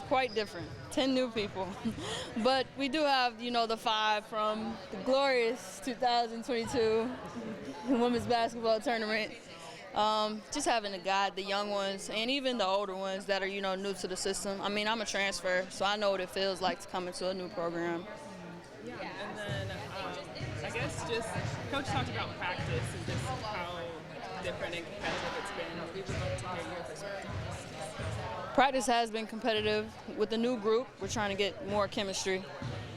quite different. 10 new people. But we do have, the 5 from the glorious 2022 women's basketball tournament. Just having to guide the young ones and even the older ones that are, new to the system. I mean, I'm a transfer, so I know what it feels like to come into a new program. Yeah, and then I guess just Coach talked about practice and just how different and competitive it's been. We would love to hear your perspective. Practice has been competitive. With the new group, we're trying to get more chemistry.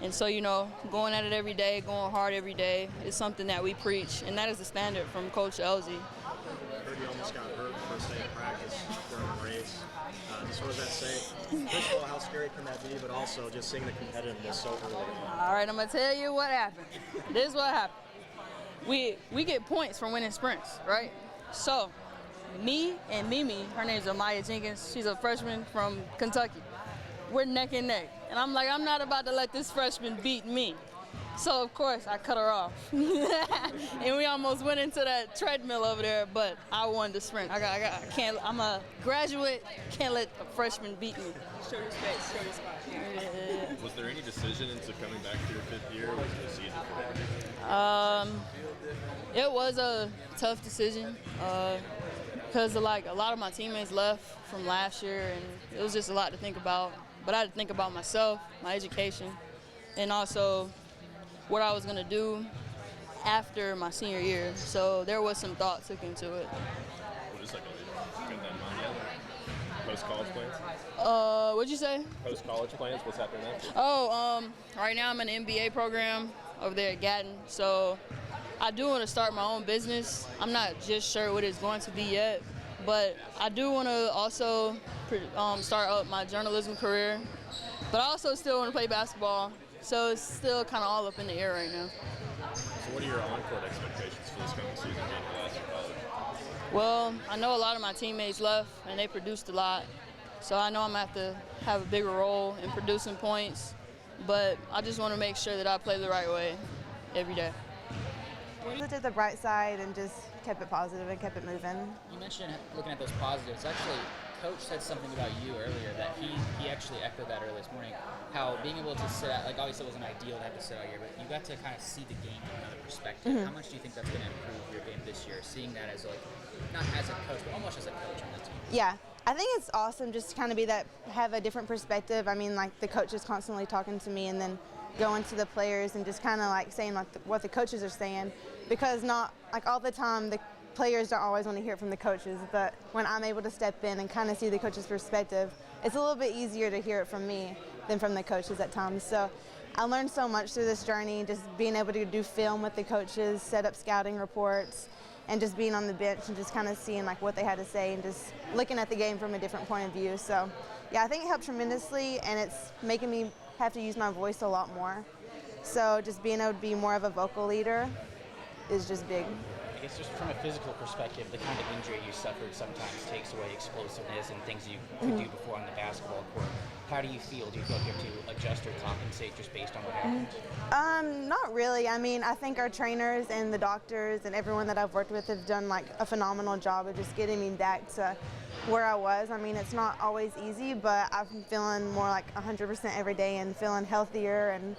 And so, going at it every day, going hard every day is something that we preach, and that is the standard from Coach Elsie. I heard you almost got hurt the first day of practice during the race. Just what does that say? First of all, how scary can that be, but also just seeing the competitiveness so early on? All right, I'm going to tell you what happened. This is what happened. We get points for winning sprints, right? So, me and Mimi, her name's Amaya Jenkins, she's a freshman from Kentucky. We're neck and neck. And I'm like, I'm not about to let this freshman beat me. So, of course, I cut her off. And we almost went into that treadmill over there, but I won the sprint. I'm a graduate, can't let a freshman beat me. Show your space, show your spot. Yeah. Was there any decision into coming back for your 5th year? Was it a season for It was a tough decision because a lot of my teammates left from last year, and it was just a lot to think about. But I had to think about myself, my education, and also what I was going to do after my senior year. So there was some thought took into it. What is like got that in mind? Post-college plans? What'd you say? Post-college plans? What's happening next? Right now I'm in an MBA program over there at Gatton. So I do want to start my own business. I'm not just sure what it's going to be yet, but I do want to also start up my journalism career. But I also still want to play basketball. So it's still kind of all up in the air right now. So what are your on-court expectations for this coming season being last year college? Well, I know a lot of my teammates left, and they produced a lot. So I know I'm going to have to have a bigger role in producing points. But I just want to make sure that I play the right way every day. We looked at the bright side and just kept it positive and kept it moving. You mentioned looking at those positives. Actually, Coach said something about you earlier that he actually echoed that earlier this morning. How being able to sit out, obviously it wasn't ideal to have to sit out here, but you got to kind of see the game from another perspective. Mm-hmm. How much do you think that's going to improve your game this year? Seeing that as not as a coach, but almost as a coach on the team. Yeah, I think it's awesome just to kind of have a different perspective. I mean, like the coach is constantly talking to me, and then going to the players and just kind of saying what the coaches are saying, because not all the time the players don't always want to hear it from the coaches, but when I'm able to step in and kind of see the coach's perspective, it's a little bit easier to hear it from me than from the coaches at times. So I learned so much through this journey, just being able to do film with the coaches, set up scouting reports, and just being on the bench and just kind of seeing what they had to say and just looking at the game from a different point of view. So yeah, I think it helped tremendously, and it's making me have to use my voice a lot more. So just being able to be more of a vocal leader is just big. I guess just from a physical perspective, the kind of injury you suffered sometimes takes away explosiveness and things you could do before on the basketball court. How do you feel? Do you feel like you have to adjust or compensate just based on what happened? Not really. I mean, I think our trainers and the doctors and everyone that I've worked with have done a phenomenal job of just getting me back to where I was. I mean, it's not always easy, but I'm feeling more like 100% every day and feeling healthier and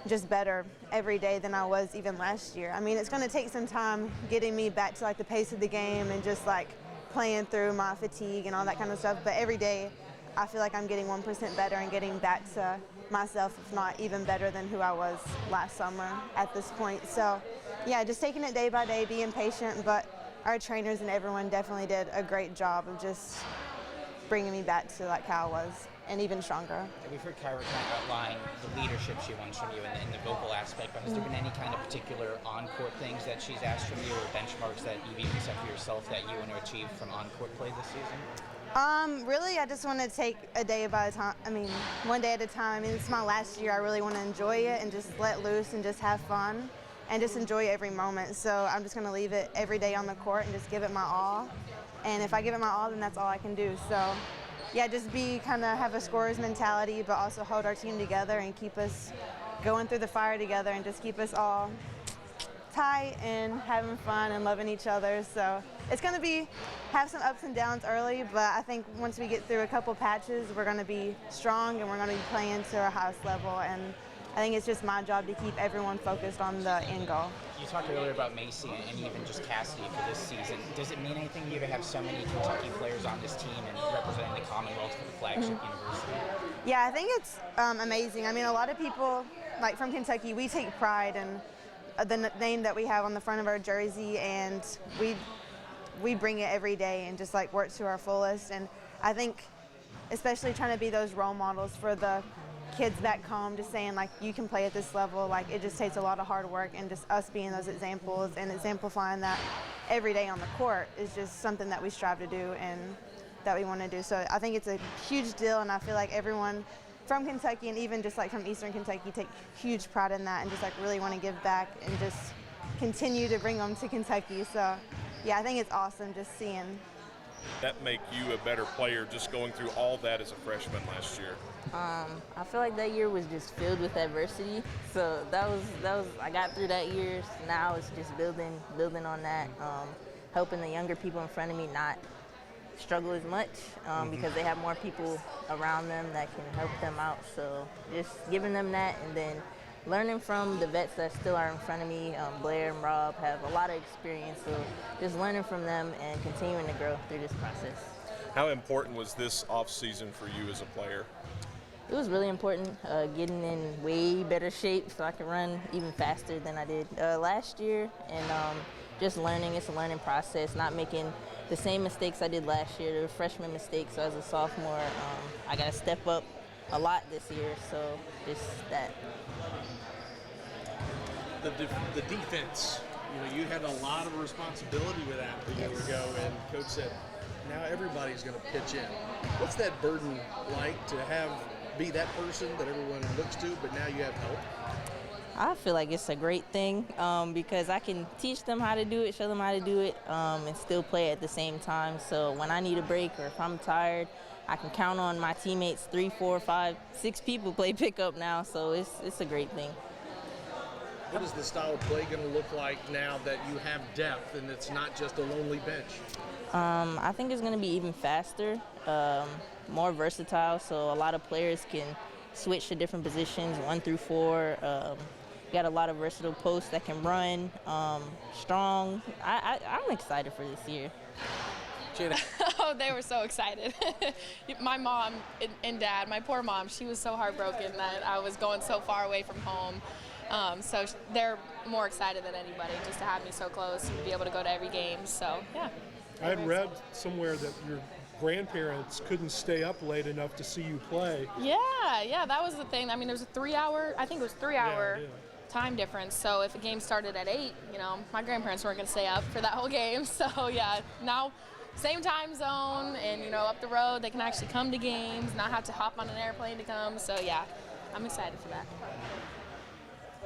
just better every day than I was even last year. I mean, it's going to take some time getting me back to the pace of the game and just playing through my fatigue and all that kind of stuff, but every day I feel like I'm getting 1% better and getting back to myself, if not even better than who I was last summer at this point. So yeah, just taking it day by day, being patient, but our trainers and everyone definitely did a great job of just bringing me back to how I was, and even stronger. We've heard Kyra kind of outline the leadership she wants from you in the vocal aspect, but has there been any kind of particular on-court things that she's asked from you or benchmarks that you've even set for yourself that you want to achieve from on-court play this season? Really, I just want to take a day by a time. I mean, one day at a time. I mean, it's my last year. I really want to enjoy it and just let loose and just have fun and just enjoy every moment. So I'm just going to leave it every day on the court and just give it my all. And if I give it my all, then that's all I can do. So yeah, just have a scorer's mentality, but also hold our team together and keep us going through the fire together and just keep us all tight and having fun and loving each other. So it's going to have some ups and downs early, but I think once we get through a couple patches, we're going to be strong and we're going to be playing to our highest level. And I think it's just my job to keep everyone focused on the end goal. You talked earlier about Macy and even just Cassidy for this season. Does it mean anything to you to have so many Kentucky players on this team and representing the Commonwealth for the flagship university? Yeah, I think it's amazing. I mean, a lot of people, like from Kentucky, we take pride in the name that we have on the front of our jersey, and we bring it every day and just like work to our fullest. And I think especially trying to be those role models for the kids back home, just saying like you can play at this level, like it just takes a lot of hard work, and just us being those examples and exemplifying that every day on the court is just something that we strive to do and that we want to do. So I think it's a huge deal, and I feel like everyone from Kentucky and even just like from Eastern Kentucky take huge pride in that and just like really want to give back and just continue to bring them to Kentucky. So yeah, I think it's awesome just seeing. That make you a better player just going through all that as a freshman last year? I feel like that year was just filled with adversity. So that was I got through that year. So now it's just building on that, helping the younger people in front of me not struggle as much because they have more people around them that can help them out. So just giving them that, and then learning from the vets that still are in front of me. Blair and Rob have a lot of experience, so just learning from them and continuing to grow through this process. How important was this off season for you as a player? It was really important, getting in way better shape so I could run even faster than I did last year, and just learning. It's a learning process, not making the same mistakes I did last year, the freshman mistakes. So as a sophomore, I got to step up a lot this year, so just that. The defense, you had a lot of responsibility with that a year ago, and Coach said, now everybody's going to pitch in. What's that burden like to be that person that everyone looks to, but now you have help? I feel like it's a great thing because I can teach them how to do it, show them how to do it, and still play at the same time. So when I need a break or if I'm tired, I can count on my teammates. 3, 4, 5, 6 people play pickup now, so it's a great thing. What is the style of play going to look like now that you have depth and it's not just a lonely bench? I think it's going to be even faster, more versatile, so a lot of players can switch to different positions, 1 through 4. Got a lot of versatile posts that can run, strong. I'm excited for this year. Oh, they were so excited. My mom and dad, my poor mom, she was so heartbroken that I was going so far away from home. So they're more excited than anybody just to have me so close and be able to go to every game. So, yeah. I had read somewhere that your grandparents couldn't stay up late enough to see you play. Yeah, that was the thing. I mean, there was a 3-hour time difference. So if a game started at 8, my grandparents weren't going to stay up for that whole game. So, yeah, now same time zone and, up the road, they can actually come to games, not have to hop on an airplane to come. So, yeah, I'm excited for that.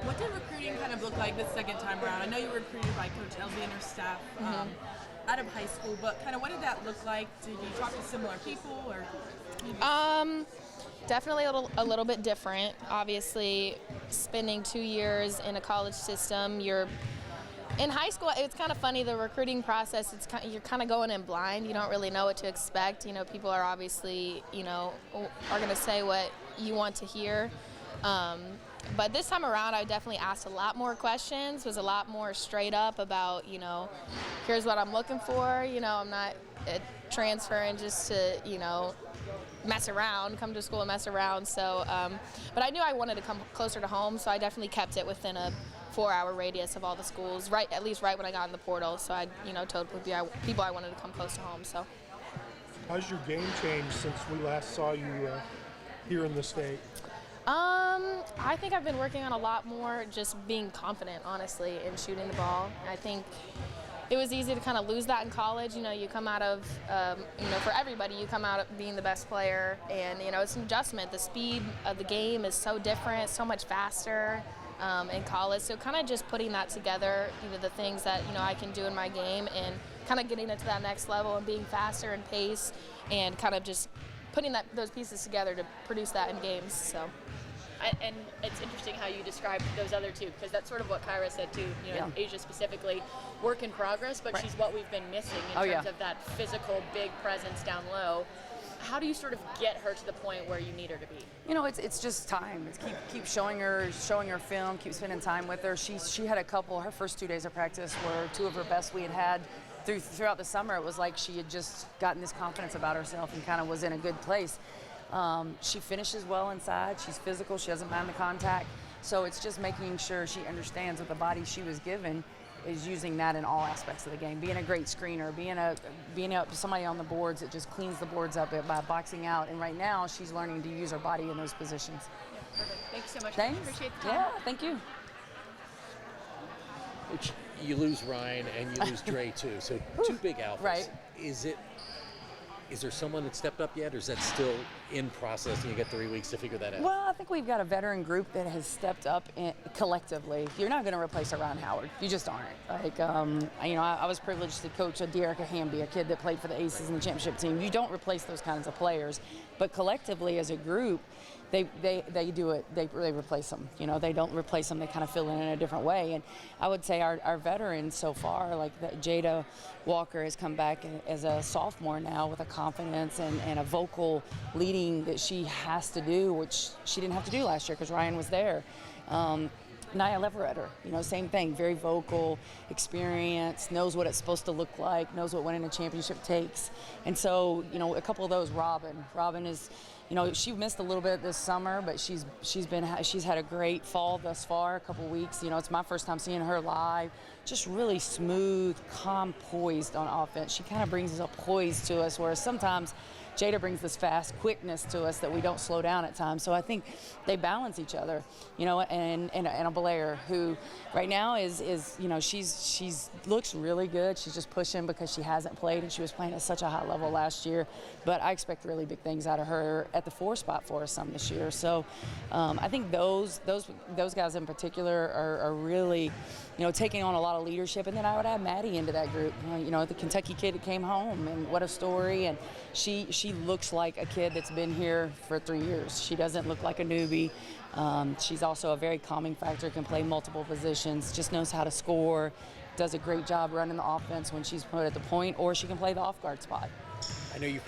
What did recruiting kind of look like this second time around? I know you were recruited by Coach Elsie and her staff out of high school, but kind of what did that look like? Did you talk to similar people, or? Definitely a little bit different. Obviously, spending 2 years in a college system, you're in high school. It's kind of funny, the recruiting process. You're kind of going in blind. You don't really know what to expect. People are obviously, are going to say what you want to hear. But this time around, I definitely asked a lot more questions, was a lot more straight up about, here's what I'm looking for. I'm not transferring just to, mess around, come to school and mess around. So, but I knew I wanted to come closer to home, so I definitely kept it within a 4-hour radius of all the schools, at least right when I got in the portal. So I, told people I wanted to come close to home. So. How's your game changed since we last saw you here in the state? I think I've been working on a lot more just being confident, honestly, in shooting the ball. I think it was easy to kind of lose that in college. You come out of, for everybody, you come out of being the best player, and, it's an adjustment. The speed of the game is so different, so much faster in college. So kind of just putting that together, the things that, I can do in my game and kind of getting it to that next level and being faster and pace and kind of just putting those pieces together to produce that in games. So. And it's interesting how you described those other two, because that's sort of what Kyra said too. You know, Asia specifically, work in progress, but she's what we've been missing in terms of that physical, big presence down low. How do you sort of get her to the point where you need her to be? You know, it's just time. It's keep showing her film, keep spending time with her. She had her first 2 days of practice were two of her best we had throughout the summer. It was like she had just gotten this confidence about herself and kind of was in a good place. She finishes well inside. She's physical. She doesn't mind the contact. So it's just making sure she understands what the body she was given is using that in all aspects of the game. Being a great screener, being somebody on the boards that just cleans the boards up by boxing out. And right now, she's learning to use her body in those positions. Yeah, perfect. Thanks so much. Thanks. Appreciate the time. Yeah, thank you. You lose Ryan and you lose Dre too. So two big alphas. Right. Is there someone that stepped up yet, or is that still in process and you get 3 weeks to figure that out? Well, I think we've got a veteran group that has stepped up collectively. You're not going to replace a Ryan Howard. You just aren't. Like, I was privileged to coach a De'Erica Hamby, a kid that played for the Aces in the championship team. You don't replace those kinds of players, but collectively as a group, they do it. They replace them. You know, they don't replace them. They kind of fill in a different way. And I would say our veterans so far, like Jada Walker has come back as a sophomore now with a confidence and a vocal leading that she has to do, which she didn't have to do last year because Ryan was there. Nia Leveretter, same thing, very vocal, experienced, knows what it's supposed to look like, knows what winning a championship takes. And so, a couple of those, Robin is, she missed a little bit this summer, but she's had a great fall thus far, a couple weeks. It's my first time seeing her live. Just really smooth, calm, poised on offense. She kind of brings a poise to us, whereas sometimes Jada brings this fast quickness to us that we don't slow down at times. So I think they balance each other, and a Blair who right now is she's looks really good. She's just pushing because she hasn't played and she was playing at such a high level last year. But I expect really big things out of her at the 4 spot for us some this year. So I think those guys in particular are really, taking on a lot of leadership. And then I would add Maddie into that group. The Kentucky kid that came home, and what a story. And she looks like a kid that's been here for 3 years. She doesn't look like a newbie. She's also a very calming factor, can play multiple positions, just knows how to score, does a great job running the offense when she's put at the point, or she can play the off guard spot. I know you